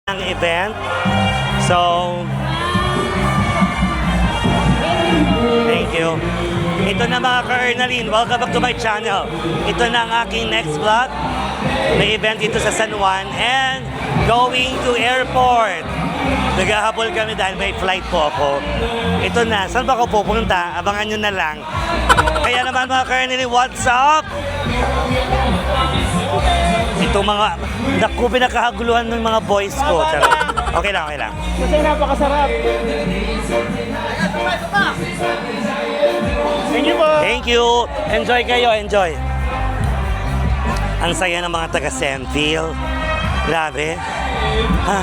Ang event. So, thank you. Ito na mga ka-Ernaline, welcome back to my channel. Ito na ang aking next vlog. May event dito sa San Juan and going to airport. Naghahabol kami dahil may flight po ako. Ito na, saan ba ako pupunta? Abangan nyo na lang. Kaya naman mga ka-Ernaline, what's up? Ito mga, naku, pinakahaguluhan ng mga boys ko. Charot. Okay lang, okay lang. Kasi napakasarap. Thank you po. Thank you. Enjoy kayo, enjoy. Ang saya ng mga taga-Senfield. Grabe. Ha.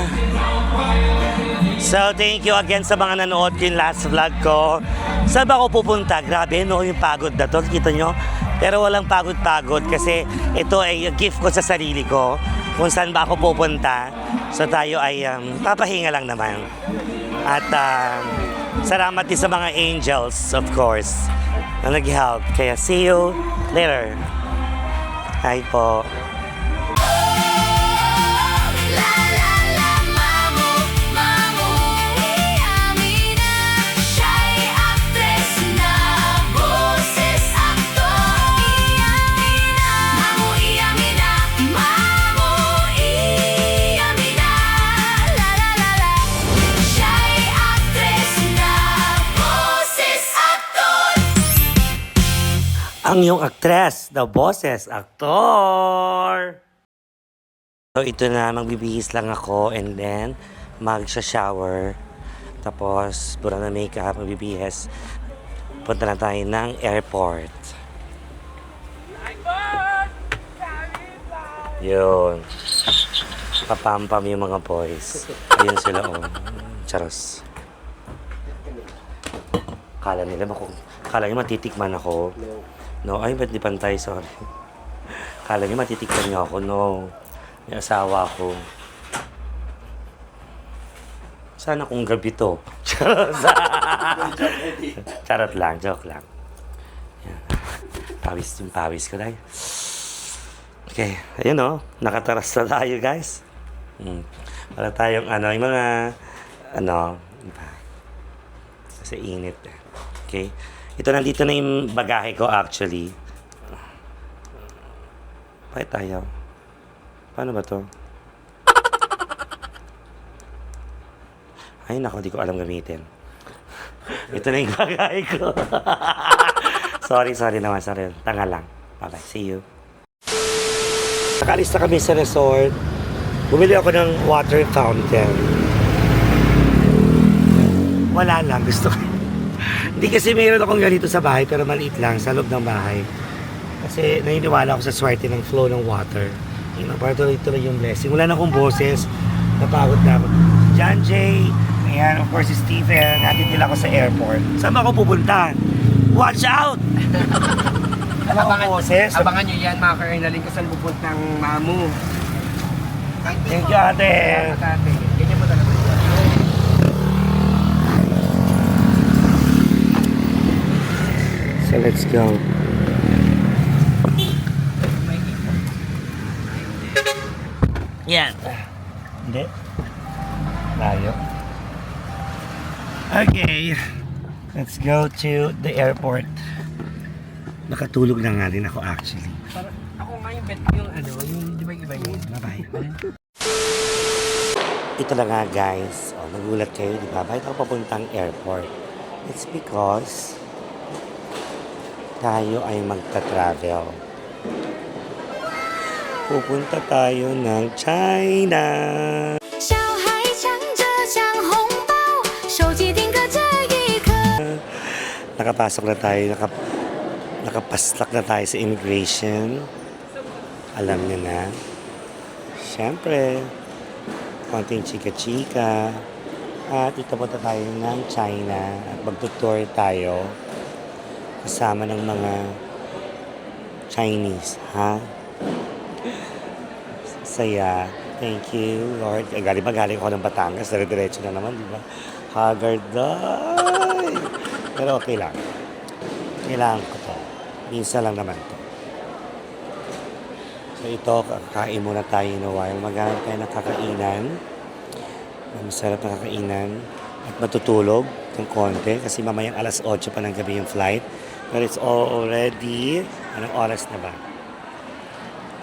So, thank you again sa mga nanood ko yung last vlog ko. Saan ba ako pupunta? Grabe, no, yung pagod na to. Kita nyo? Pero walang pagod-pagod kasi ito ay gift ko sa sarili ko kung saan ba ako pupunta. So tayo ay papahinga lang naman. At salamat din sa mga angels, of course, na nag-help. Kaya see you later. Hi po. Ang iyong actress, the boses, aktor. So ito na, magbibihis lang ako and then mag-shower. Tapos, pura na makeup, magbibihis. Punta na tayo ng airport. Yun. Papampam yung mga boys. Ayun sila, oh. Charos. Kala nila matitikman ako. No, ay, ba't di pantay? Sorry. Kala niyo matitikman niyo ako. No. May asawa ko. Sana kung gabi to. Charot lang, joke lang. Yan. Pawis ko dahil. Okay, ayun o. Nakataras na tayo, guys. Wala tayong yung mga, kasi init. Okay. Ito, nandito na yung bagahe ko actually. Bakit tayo? Paano ba to? Ay, nako, di ko alam gamitin. Ito na yung bagahe ko. sorry naman, sorry. Tanga lang. Bye-bye, see you. Nakalis na kami sa resort. Bumili ako ng water fountain. Wala lang, gusto ko. Hindi kasi mayroon akong ganito sa bahay pero maliit lang sa loob ng bahay. Kasi naniniwala ako sa swerte ng flow ng water. Yung parang tuloy yung blessing. Wala na akong boses. Napagod na ako. John Jay, ayan, of course, si Stephen. Natin nila ako sa airport. Saan ba ako pupunta? Watch out! Abangan nyo yan mga ka-Ernaline kasi saan pupuntang mamu. Thank you, ate. Ate. Ganyan mo talaga. So let's go. Yan. Hindi. Layo. Okay. Let's go to the airport. Nakatulog na nga din ako actually. Parang ako nga yung bet yung yung di ba iba yun? Bye-bye. Ito na nga guys. Oh, nagulat kayo, di ba? Bakit ako papuntang airport? It's because tayo ay magta-travel. Pupunta tayo ng China. Nakapasok na tayo, nakapaslak na tayo sa immigration. Alam niyo na. Siyempre, konting chika-chika. At itapunta tayo ng China at magtutour tayo kasama ng mga Chinese, ha? Saya. Thank you, Lord. Galing ako ng Batangas. Diretso na naman, di ba? Haggard na. Pero okay lang. Kailangan ko to. Minsan lang naman to. So ito, kakain muna tayo in a while. Maghanap tayo ng kakainan. Masarap na kakainan at matutulog ng konti kasi mamayang alas 8 pa ng gabi yung flight. But it's already, anong oras na ba?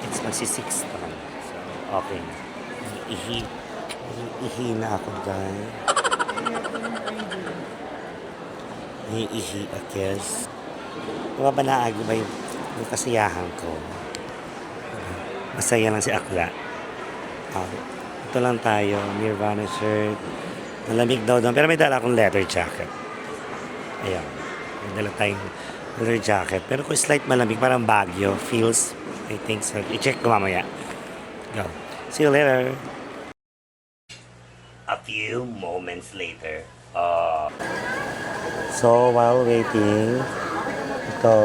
It's magsi-6 pa lang. So, okay na. Ihi na ako, guys. Ihi, I guess. Mababanaag ba yung kasiyahan ko? Masaya lang si Akla. Ito lang tayo, Nirvana shirt. Malamig daw doon, pero may dala akong leather jacket. Ayan, may dala tayong leather jacket. Pero kung slight malamig, parang Baguio, feels, I think so. I-check ko mamaya. Go. See you later. A few moments later. So, while waiting, ito,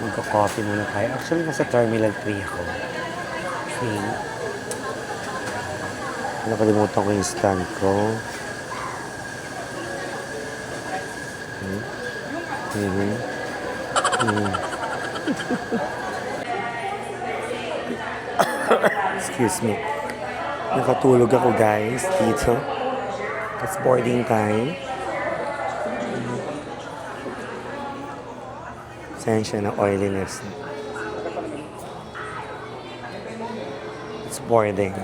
magka-coffee muna tayo. Actually, nasa Terminal 3 ako. Nakalimutan ko yung stand ko. Excuse me. Nakatulog ako, guys, dito. It's boarding time. Sensya na oiliness. It's boarding.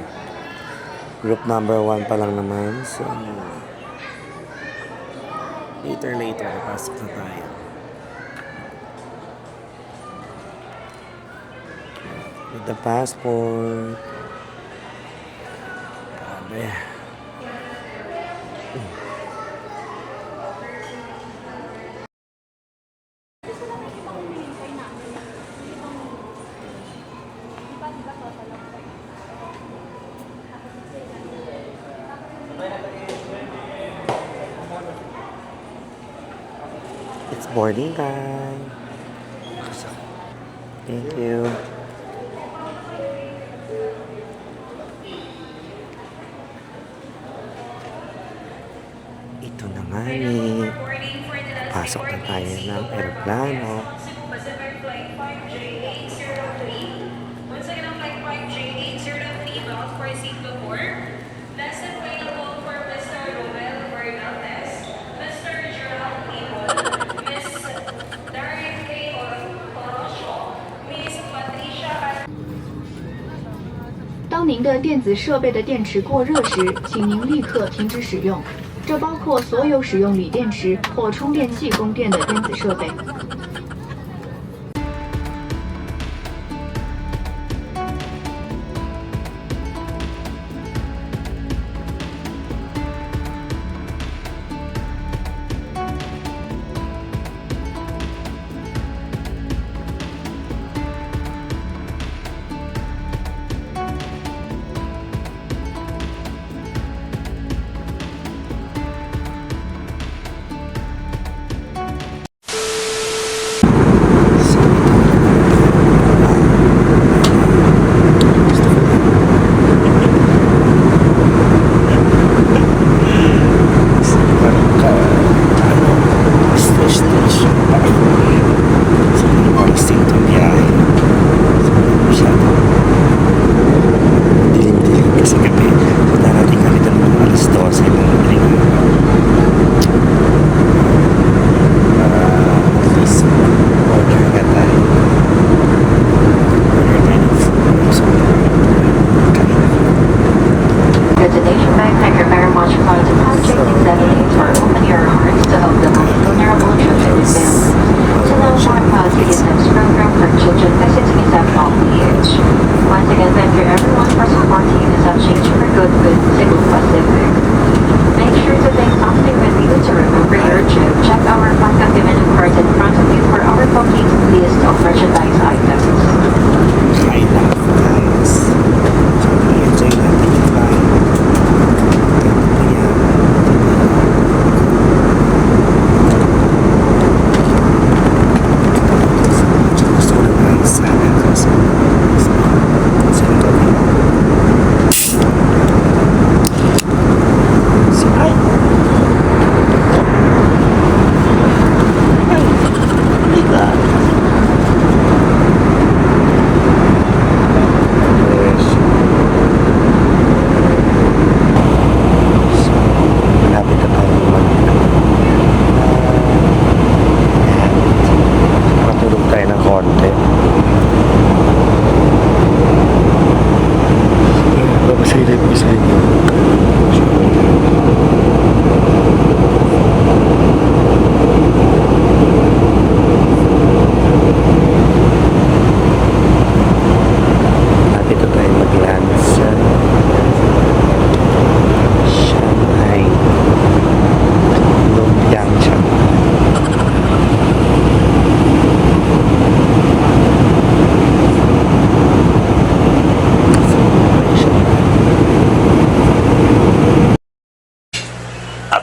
Group number 1 pa lang naman. So, later, pasok na tayo. With the passport. Grabe. It's boarding time. Thank you. Ito na nga ni. Pasok na tayo ng aeroplano. "当您的电子设备的电池过热时，请您立刻停止使用。这包括所有使用锂电池或充电器供电的电子设备。"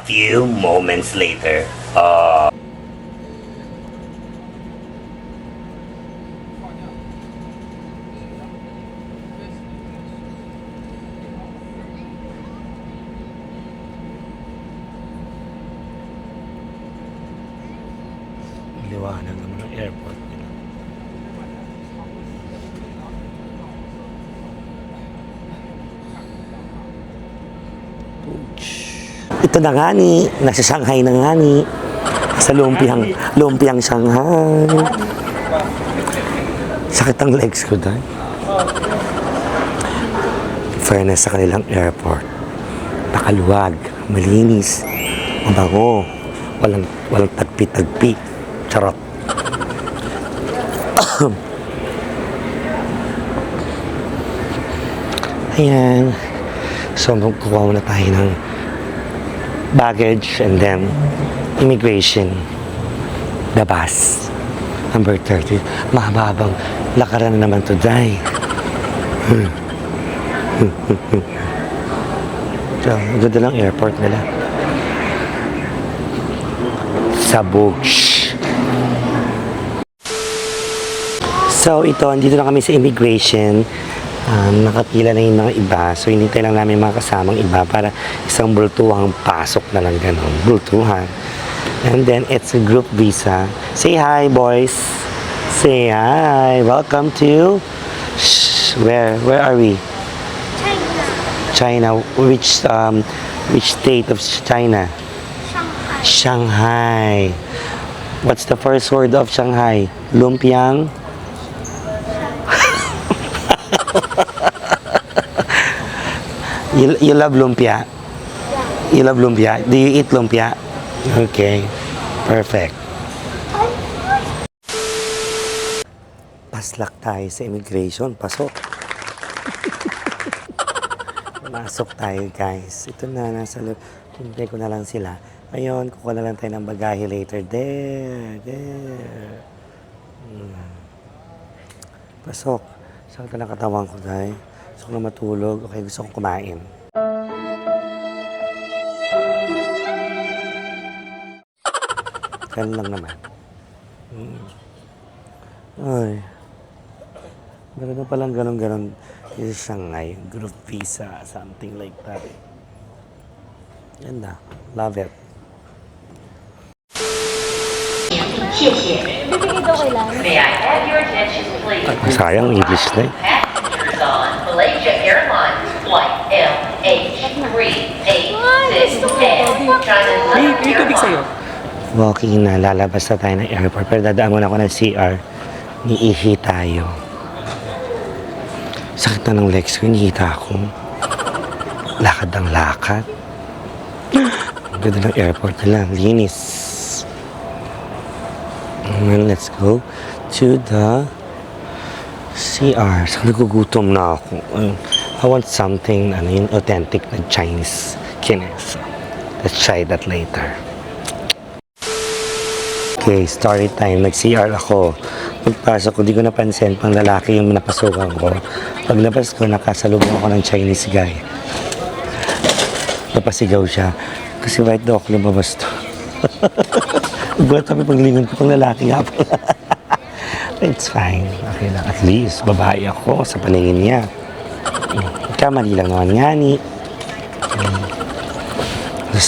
few moments later. Liwanag naman ng airport nila. Ito na nga ni, nasa Shanghai na nga ni. Sa lumpiang Shanghai. Sakit ang legs ko dahil. Fairness sa kanilang airport. Nakaluwag, malinis, mabango, walang tagpi-tagpi. Charot. Ayan. So, kukuha muna tayo ng baggage and then immigration. The bus. Number 30. Mahababang lakaran na naman today. So, ganda lang airport nila. Sabog. So, ito, andito na kami sa immigration. Nakapila na yung mga iba. So, hinintay lang namin mga kasamang iba para isang bultuhang pasok na lang ganun. Bultuhan. And then, it's a group visa. Say hi, boys. Say hi. Welcome to... Where are we? China. Which state of China? Shanghai. What's the first word of Shanghai? Lumpiang? You love lumpia? You love lumpia? Do you eat lumpia? Okay. Perfect. Paslak tayo sa immigration. Pasok. Masok tayo, guys. Ito na, nasa loob. Hintay ko na lang sila. Ayun, kukuha na lang tayo ng bagahe later. There. Pasok. Sakit na katawan ko, dahil. Gusto ko na matulog. Okay, gusto ko kumain. Ganun lang naman. Ay. Meron na palang ganun-ganun. Yung Shanghai, group visa, something like that. Ganda. Love it. May I have your attention, please? Sayang, English na eh. Passengers on Malaysia Airlines Flight MH38610, China's Southern Airlines. Walking na, lalabas na tayo ng airport. Pero dadaan muna ako ng CR. Niihi tayo. Sakit na ng legs ko, hinihita ako. Lakad ng lakad. Ang ganda ng airport nila, linis. And then let's go to the CR. So, nagugutom na ako. I want something, yung authentic na Chinese kines. Let's try that later. Okay, story time. Nag-CR ako. Pagpasok ko, di ko napansin, pang lalaki yung napasukan ko. Paglabas ko, nakasalubong ako ng Chinese guy. Napasigaw siya. Kasi white daw ako lumabas to. Buhat kami paglingon ko, pang lalaki nga pala. It's fine. Okay lang. At least, babae ako sa paningin niya. Kamali lang naman nga ni.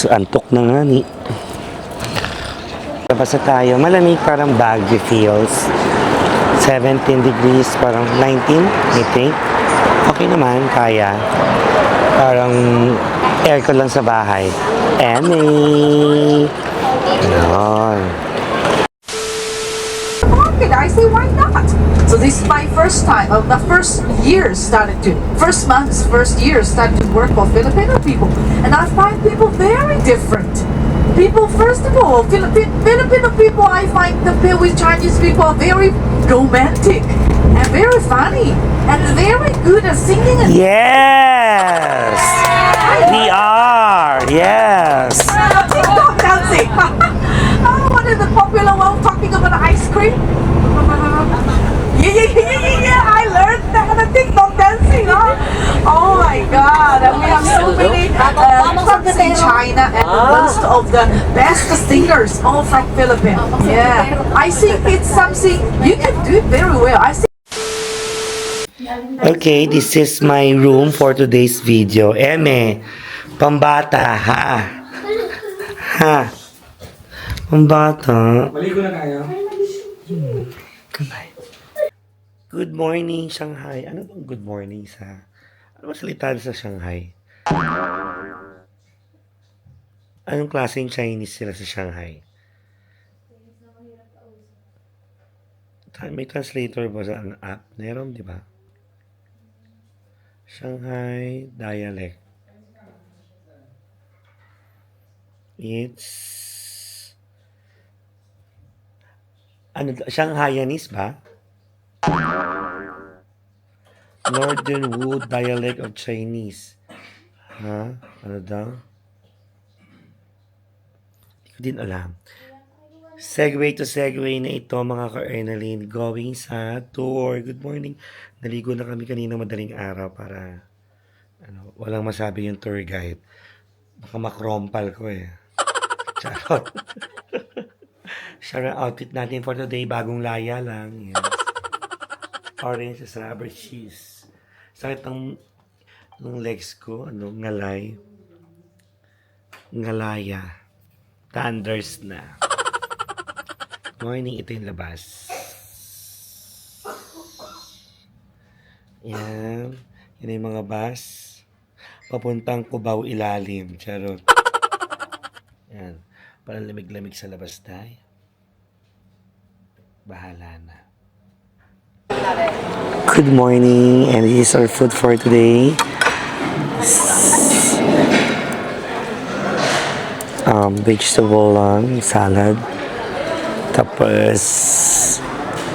Antok na nga ni. Labas na tayo. Malamig, parang Baguio feels. 17 degrees, parang 19, I think. Okay naman, kaya. Parang aircon lang sa bahay. Ganon. Market, I say why not? So this is my first time, the first year started to, first year started to work for Filipino people. And I find people very different. People, first of all, Filipino people, I find compared with Chinese people are very romantic and very funny and very good at singing. And Yes! We are! Yes! TikTok dancing. One of the popular one talking about ice cream. Yeah. I learned that TikTok dancing. Huh? Oh my God! And we have so many. in China and the list of the best singers all from Philippines. Yeah, I think it's something you can do very well. I think. Okay, this is my room for today's video. Eme, pambata, ha? Ha? Pambata. Maligo na tayo. Goodbye. Good morning, Shanghai. Ano bang good morning sa... Ano ba salita sa Shanghai? Anong klaseng Chinese sila sa Shanghai? May translator ba sa app? Meron, di ba? Shanghai dialect. It's... Ano, Shanghaianese ba? Northern Wood dialect of Chinese. Ha? Ano daw? Hindi ko din alam. Segue to segue na ito mga ka-Ernaline. Going sa tour. Good morning. Naligo na kami kanina madaling araw para walang masabi yung tour guide. Baka makrompal ko eh. Charot. Siya ang outfit natin for today. Bagong laya lang. Yes. Orange is rubber cheese. Sakit ng legs ko. Ngalay. Ngalaya. Thunders na. Morning, ito yung labas. Yan. Yan yung mga bus. Papuntang Cubao ilalim. Charot. Yan. Parang lamig-lamig sa labas tayo. Bahala na. Good morning, and this is our food for today. Vegetable salad. Tapos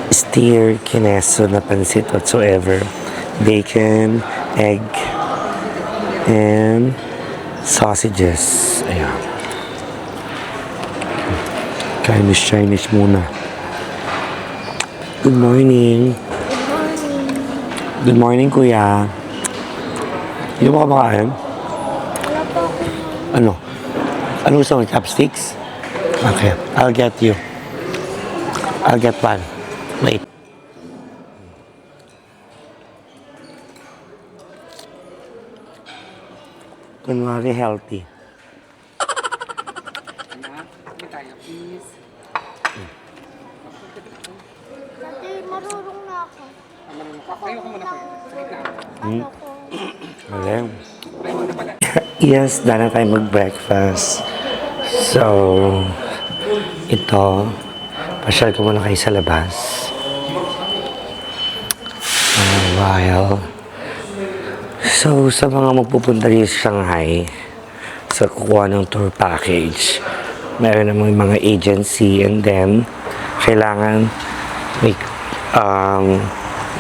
steer, kineso na pansit whatsoever. Bacon, egg, and sausages. Ayan. Chinese muna. Good morning. Good morning, kuya. Hindi mo ka makain? Ano? Ano gusto mo? Chopsticks? Okay. I'll get you. I'll get one. Wait. Kunwari healthy. Hindi tayo, please. Dati marunong na ako. Ayoko muna po. Sakit na ako. Ano ko? Galing. Ayoko na pala. Yes, dahil na tayo mag-breakfast. So, ito, pasyal ko muna kayo sa labas. While, so, sa mga magpupunta rin sa Shanghai, sa kukuha ng tour package, meron namang mga agency and then, kailangan may,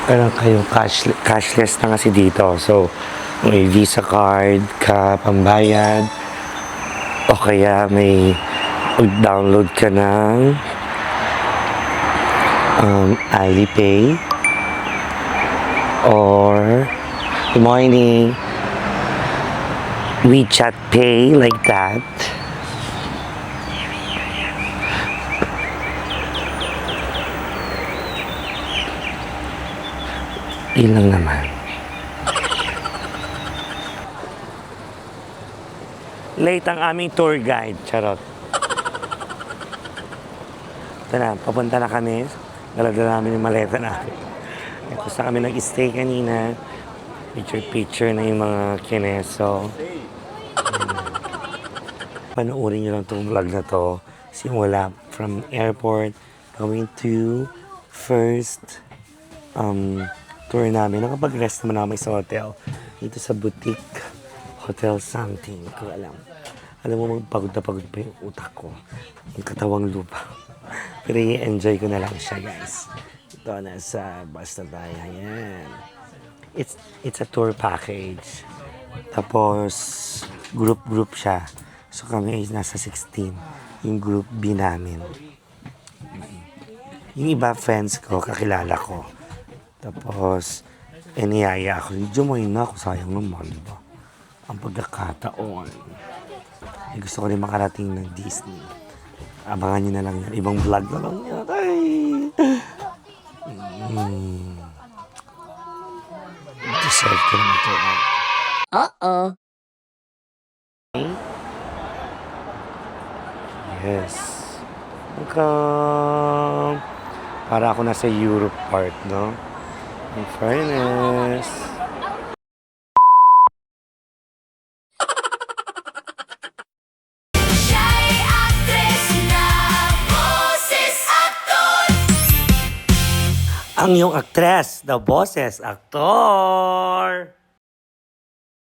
meron kayong cashless na kasi dito. So, may Visa card ka, pambayad, o kaya may mag-download ka ng Alipay or good morning, WeChat Pay, like that. Yun lang naman. Late ang aming tour guide. Charot. Ito na, papunta na kami. Dala-dala namin yung maleta namin. Ito sa kami nag-stay kanina. Picture-picture na yung mga kineso. Panoorin nyo lang itong vlog na to. Simula from airport going to first tour namin. Nakapag-rest naman namin sa hotel. Dito sa boutique. Hotel something. Hindi ko alam. Alam mo, pagod na pagod pa yung utak ko. Yung katawang lupa. Pero i-enjoy ko na lang siya, guys. Ito, nasa bus na tayo. Ayan. It's a tour package. Tapos, group siya. So, kami is nasa 16. Yung group B namin. Yung iba, friends ko, kakilala ko. Tapos, niyaya ako. Join na ako. Sayang naman, diba? Ang pagkakataon. Gusto ko rin makarating ng Disney. Abangan nyo na lang yan. Ibang vlog na lang yan. Ay! Deserve ko naman ito. Uh-oh. Yes. Welcome. Para ako nasa Europe part, no? In fairness. Ang iyong actress, the boses, aktor.